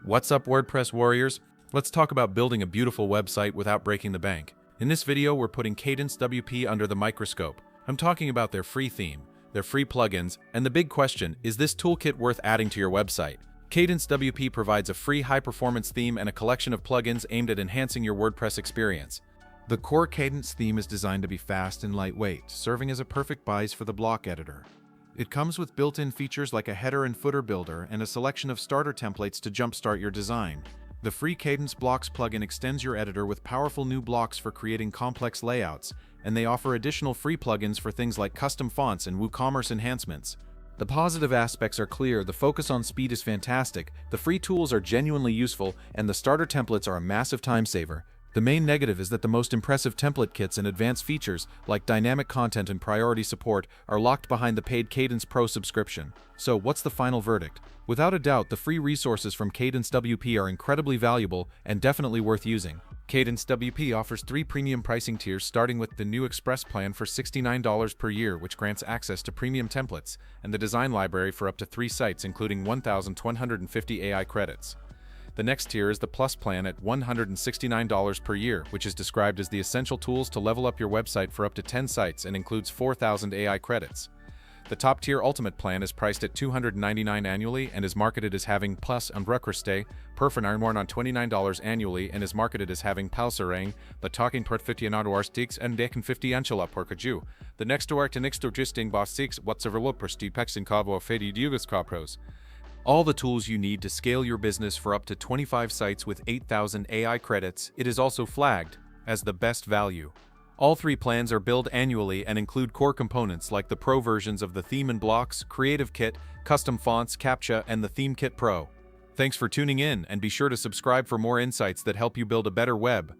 What's up, WordPress warriors? Let's talk about building a beautiful website without breaking the bank. In this video, we're putting Kadence WP under the microscope. I'm talking about their free theme, their free plugins, and the big question, is this toolkit worth adding to your website? Kadence WP provides a free high-performance theme and a collection of plugins aimed at enhancing your WordPress experience. The core Kadence theme is designed to be fast and lightweight, serving as a perfect base for the block editor. It comes with built-in features like a header and footer builder and a selection of starter templates to jumpstart your design. The free Kadence Blocks plugin extends your editor with powerful new blocks for creating complex layouts, and they offer additional free plugins for things like custom fonts and WooCommerce enhancements. The positive aspects are clear, the focus on speed is fantastic, the free tools are genuinely useful, and the starter templates are a massive time saver. The main negative is that the most impressive template kits and advanced features, like dynamic content and priority support, are locked behind the paid Kadence Pro subscription. So, what's the final verdict? Without a doubt, the free resources from Kadence WP are incredibly valuable and definitely worth using. Kadence WP offers 3 premium pricing tiers, starting with the new Express plan for $69 per year, which grants access to premium templates, and the design library for up to 3 sites, including 1,150 AI credits. The next tier is the Plus plan at $169 per year, which is described as the essential tools to level up your website for up to 10 sites and includes 4,000 AI credits. The top tier Ultimate plan is priced at $299 annually and is marketed as having Plus and Rekruste per förnärmaren on $29 annually and is marketed as having Pausering, the talking per 50 stiks and decken 50 anchela per kaju. The next door to next justing boss 6 whatsoever per stipex in kavo fedi dugas kapros. All the tools you need to scale your business for up to 25 sites with 8,000 AI credits. It is also flagged as the best value. All 3 plans are billed annually and include core components like the Pro versions of the Theme and Blocks, Creative Kit, Custom Fonts, CAPTCHA, and the Theme Kit Pro. Thanks for tuning in, and be sure to subscribe for more insights that help you build a better web.